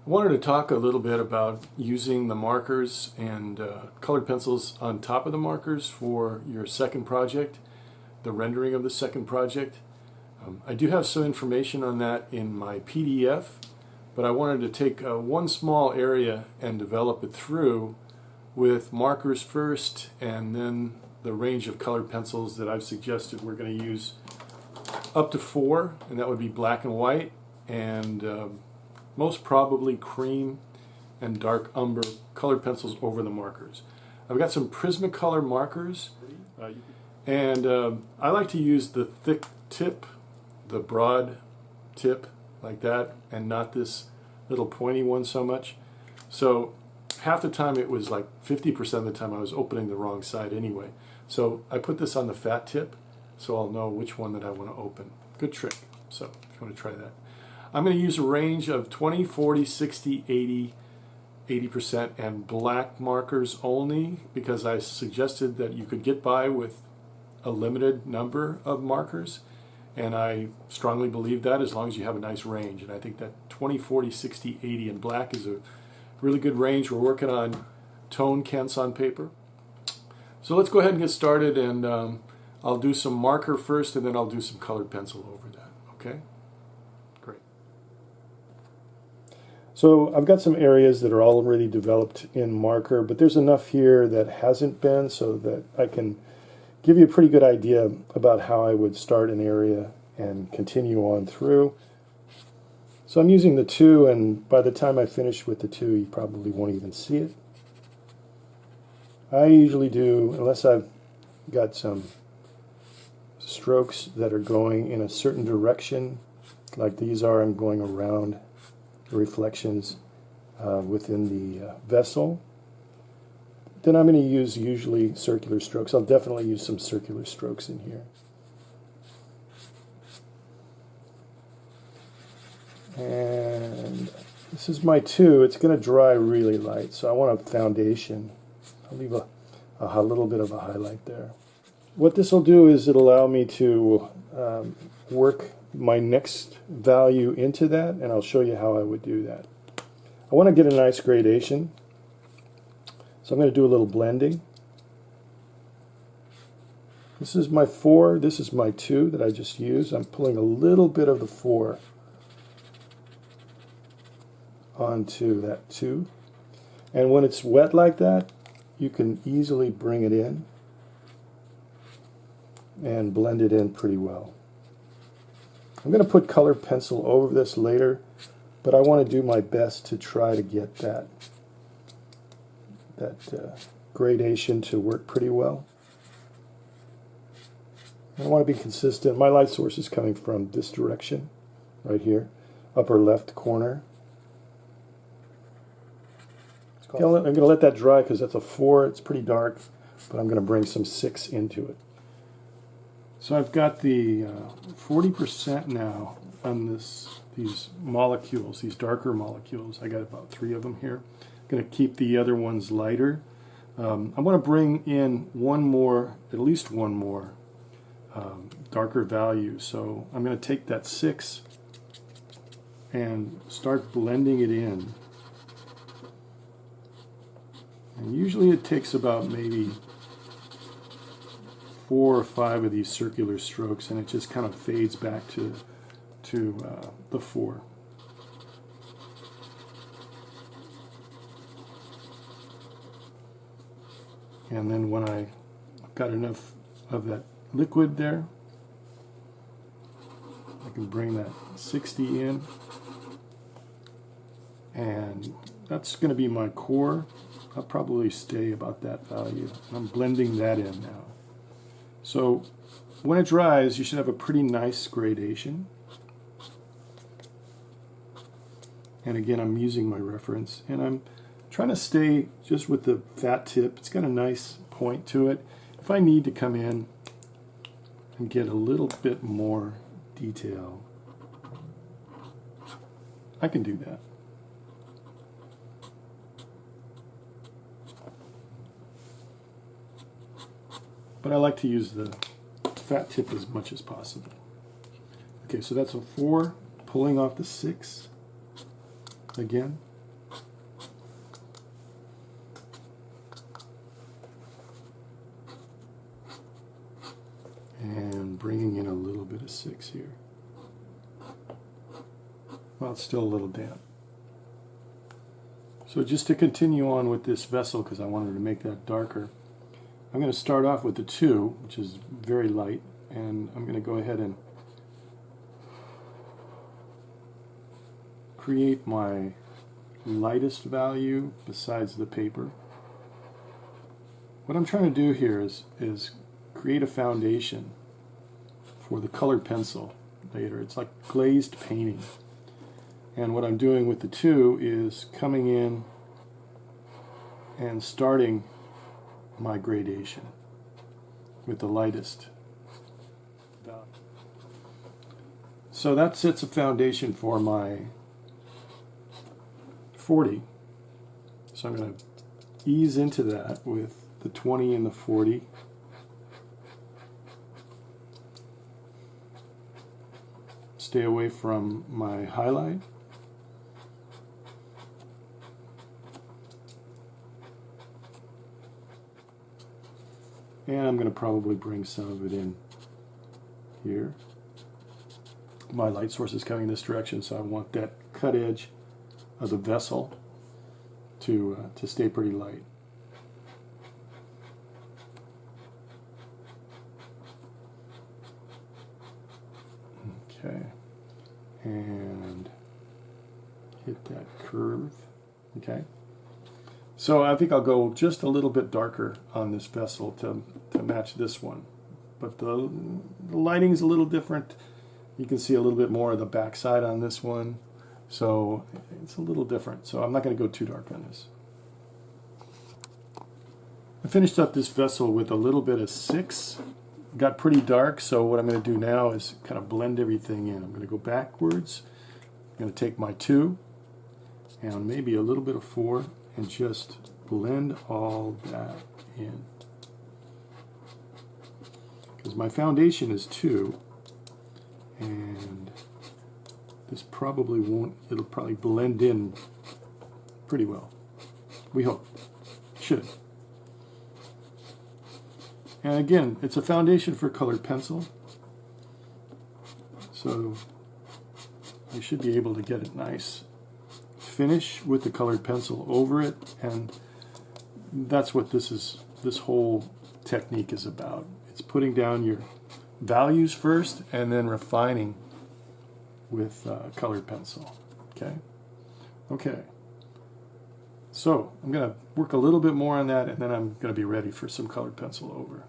I wanted to talk a little bit about using the markers and colored pencils on top of the markers for your second project, the rendering of the second project. I do have some information on that in my PDF, but I wanted to take one small area and develop it through with markers first and then the range of colored pencils that I've suggested. We're going to use up to 4, and that would be black and white, and most probably cream and dark umber colored pencils over the markers. I've got some Prismacolor markers, and I like to use the thick tip, the broad tip like that, and not this little pointy one so much. So half the time it was like 50% of the time I was opening the wrong side anyway. So I put this on the fat tip so I'll know which one that I want to open. Good trick. So if you want to try that. I'm going to use a range of 20, 40, 60, 80, 80% and black markers only, because I suggested that you could get by with a limited number of markers, and I strongly believe that as long as you have a nice range. And I think that 20, 40, 60, 80 and black is a really good range. We're working on tone Kents on paper. So let's go ahead and get started, and I'll do some marker first and then I'll do some colored pencil over that. Okay? Great. So I've got some areas that are already developed in marker, but there's enough here that hasn't been, so that I can give you a pretty good idea about how I would start an area and continue on through. So I'm using the 2, and by the time I finish with the 2, you probably won't even see it. I usually do, unless I've got some strokes that are going in a certain direction, like these are, I'm going around the reflections within the vessel. Then I'm going to use usually circular strokes. I'll definitely use some circular strokes in here. And this is my 2. It's going to dry really light, so I want a foundation. I'll leave a little bit of a highlight there. What this will do is it'll allow me to work my next value into that, and I'll show you how I would do that. I want to get a nice gradation, so I'm going to do a little blending. This is my 4, this is my 2 that I just used. I'm pulling a little bit of the 4 onto that 2, and when it's wet like that, you can easily bring it in and blend it in pretty well. I'm going to put colored pencil over this later, but I want to do my best to try to get that gradation to work pretty well. I want to be consistent. My light source is coming from this direction, right here, upper left corner. I'm going to let that dry because that's a 4. It's pretty dark, but I'm going to bring some 6 into it. So I've got the 40% now on these molecules, these darker molecules. I got about 3 of them here. I'm going to keep the other ones lighter. I want to bring in at least one more darker value. So I'm going to take that 6 and start blending it in. And usually it takes about maybe 4 or 5 of these circular strokes, and it just kind of fades back to the 4. And then when I've got enough of that liquid there, I can bring that 60 in, and that's going to be my core. I'll probably stay about that value. I'm blending that in now. So when it dries, you should have a pretty nice gradation. And again, I'm using my reference, and I'm trying to stay just with the fat tip. It's got a nice point to it. If I need to come in and get a little bit more detail, I can do that. But I like to use the fat tip as much as possible. Okay, so that's a 4, pulling off the 6 again. bringing in a little bit of 6 here. Well, it's still a little damp. So just to continue on with this vessel, because I wanted to make that darker, I'm going to start off with the 2, which is very light, and I'm going to go ahead and create my lightest value besides the paper. What I'm trying to do here is create a foundation for the colored pencil later. It's like glazed painting. And what I'm doing with the 2 is coming in and starting my gradation with the lightest. So that sets a foundation for my 40. So I'm going to ease into that with the 20 and the 40. Stay away from my highlight. And I'm going to probably bring some of it in here. My light source is coming this direction, so I want that cut edge of the vessel to stay pretty light. Okay, and hit that curve. Okay. So I think I'll go just a little bit darker on this vessel to match this one. But the lighting is a little different. You can see a little bit more of the backside on this one. So it's a little different. So I'm not going to go too dark on this. I finished up this vessel with a little bit of 6. Got pretty dark, so what I'm going to do now is kind of blend everything in. I'm going to go backwards. I'm going to take my 2 and maybe a little bit of 4 and just blend all that in. Because my foundation is 2, and this probably won't, it'll probably blend in pretty well. We hope. Should. And again, it's a foundation for colored pencil, so you should be able to get it nice. Finish with the colored pencil over it, and that's what this whole technique is about. It's putting down your values first and then refining with colored pencil. Okay, so I'm going to work a little bit more on that, and then I'm going to be ready for some colored pencil over.